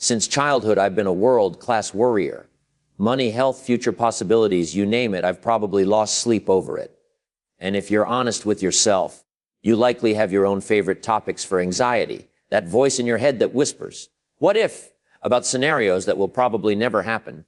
Since childhood, I've been a world-class worrier. Money, health, future possibilities, you name it, I've probably lost sleep over it. And if you're honest with yourself, you likely have your own favorite topics for anxiety, that voice in your head that whispers, "What if?" about scenarios that will probably never happen.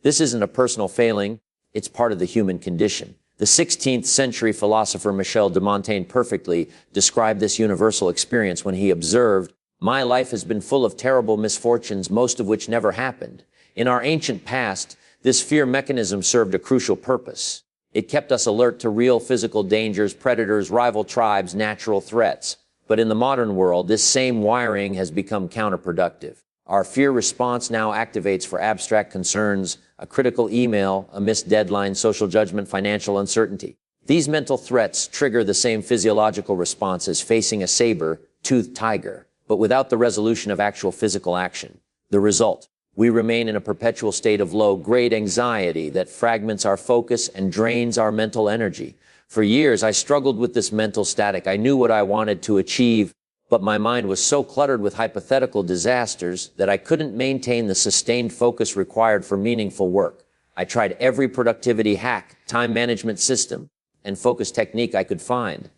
This isn't a personal failing, it's part of the human condition. The 16th century philosopher Michel de Montaigne perfectly described this universal experience when he observed, "My life has been full of terrible misfortunes, most of which never happened." In our ancient past, this fear mechanism served a crucial purpose. It kept us alert to real physical dangers, predators, rival tribes, natural threats. But in the modern world, this same wiring has become counterproductive. Our fear response now activates for abstract concerns, a critical email, a missed deadline, social judgment, financial uncertainty. These mental threats trigger the same physiological response as facing a saber-toothed tiger, but without the resolution of actual physical action. The result: we remain in a perpetual state of low-grade anxiety that fragments our focus and drains our mental energy. For years, I struggled with this mental static. I knew what I wanted to achieve, but my mind was so cluttered with hypothetical disasters that I couldn't maintain the sustained focus required for meaningful work. I tried every productivity hack, time management system, and focus technique I could find.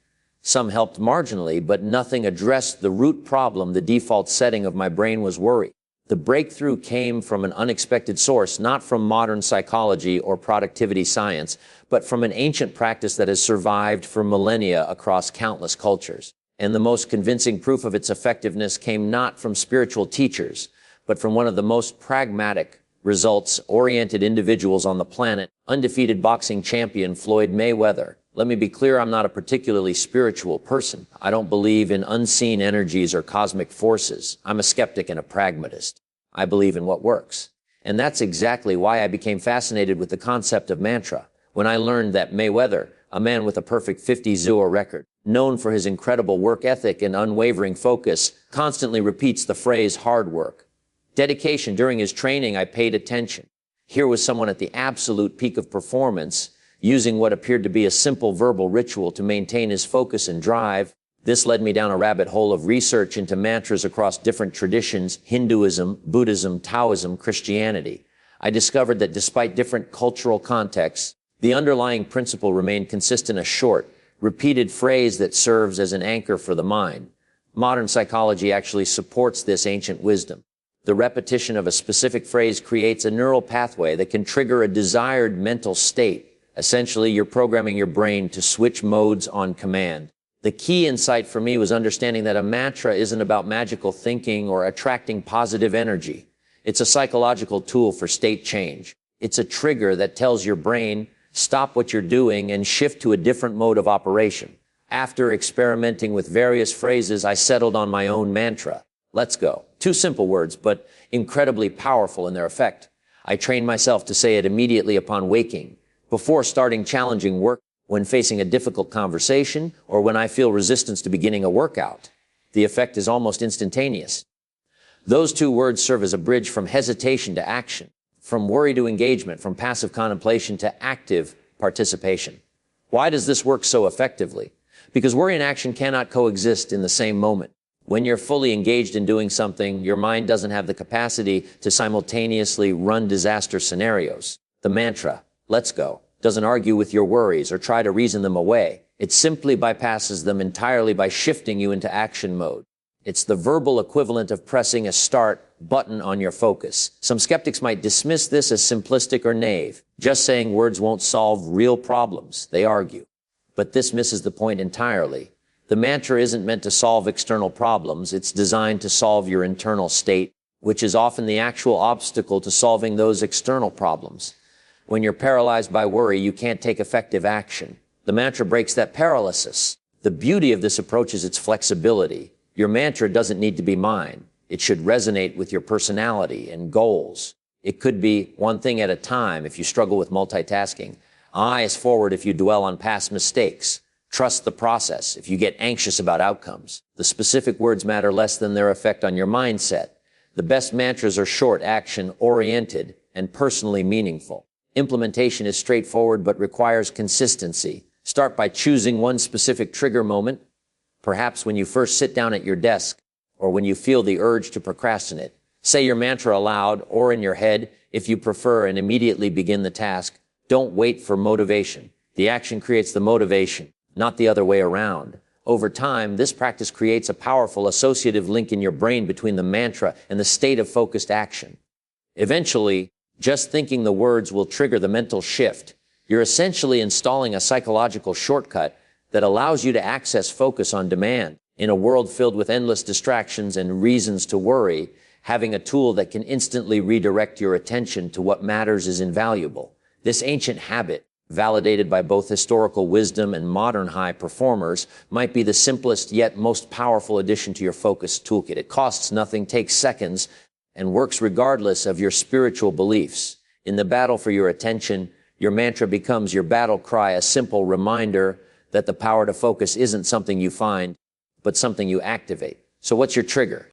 Some helped marginally, but nothing addressed the root problem. The default setting of my brain was worry. The breakthrough came from an unexpected source, not from modern psychology or productivity science, but from an ancient practice that has survived for millennia across countless cultures. And the most convincing proof of its effectiveness came not from spiritual teachers, but from one of the most pragmatic, results-oriented individuals on the planet, undefeated boxing champion Floyd Mayweather. Let me be clear, I'm not a particularly spiritual person. I don't believe in unseen energies or cosmic forces. I'm a skeptic and a pragmatist. I believe in what works. And that's exactly why I became fascinated with the concept of mantra. When I learned that Mayweather, a man with a perfect 50-0 record, known for his incredible work ethic and unwavering focus, constantly repeats the phrase hard work. Dedication. During his training, I paid attention. Here was someone at the absolute peak of performance, using what appeared to be a simple verbal ritual to maintain his focus and drive. This led me down a rabbit hole of research into mantras across different traditions: Hinduism, Buddhism, Taoism, Christianity. I discovered that despite different cultural contexts, the underlying principle remained consistent: a short, repeated phrase that serves as an anchor for the mind. Modern psychology actually supports this ancient wisdom. The repetition of a specific phrase creates a neural pathway that can trigger a desired mental state. Essentially, you're programming your brain to switch modes on command. The key insight for me was understanding that a mantra isn't about magical thinking or attracting positive energy. It's a psychological tool for state change. It's a trigger that tells your brain, stop what you're doing and shift to a different mode of operation. After experimenting with various phrases, I settled on my own mantra. Let's go. 2 simple words, but incredibly powerful in their effect. I trained myself to say it immediately upon waking, before starting challenging work, when facing a difficult conversation, or when I feel resistance to beginning a workout. The effect is almost instantaneous. Those 2 words serve as a bridge from hesitation to action, from worry to engagement, from passive contemplation to active participation. Why does this work so effectively? Because worry and action cannot coexist in the same moment. When you're fully engaged in doing something, your mind doesn't have the capacity to simultaneously run disaster scenarios. The mantra, "Let's go," doesn't argue with your worries or try to reason them away. It simply bypasses them entirely by shifting you into action mode. It's the verbal equivalent of pressing a start button on your focus. Some skeptics might dismiss this as simplistic or naive. Just saying words won't solve real problems, they argue. But this misses the point entirely. The mantra isn't meant to solve external problems. It's designed to solve your internal state, which is often the actual obstacle to solving those external problems. When you're paralyzed by worry, you can't take effective action. The mantra breaks that paralysis. The beauty of this approach is its flexibility. Your mantra doesn't need to be mine. It should resonate with your personality and goals. It could be one thing at a time if you struggle with multitasking. Eyes forward if you dwell on past mistakes. Trust the process if you get anxious about outcomes. The specific words matter less than their effect on your mindset. The best mantras are short, action-oriented, and personally meaningful. Implementation is straightforward but requires consistency. Start by choosing one specific trigger moment, perhaps when you first sit down at your desk or when you feel the urge to procrastinate. Say your mantra aloud or in your head if you prefer and immediately begin the task. Don't wait for motivation. The action creates the motivation, not the other way around. Over time, this practice creates a powerful associative link in your brain between the mantra and the state of focused action. Eventually, just thinking the words will trigger the mental shift. You're essentially installing a psychological shortcut that allows you to access focus on demand. In a world filled with endless distractions and reasons to worry, having a tool that can instantly redirect your attention to what matters is invaluable. This ancient habit, validated by both historical wisdom and modern high performers, might be the simplest yet most powerful addition to your focus toolkit. It costs nothing, takes seconds, and works regardless of your spiritual beliefs. In the battle for your attention, your mantra becomes your battle cry, a simple reminder that the power to focus isn't something you find, but something you activate. So what's your trigger?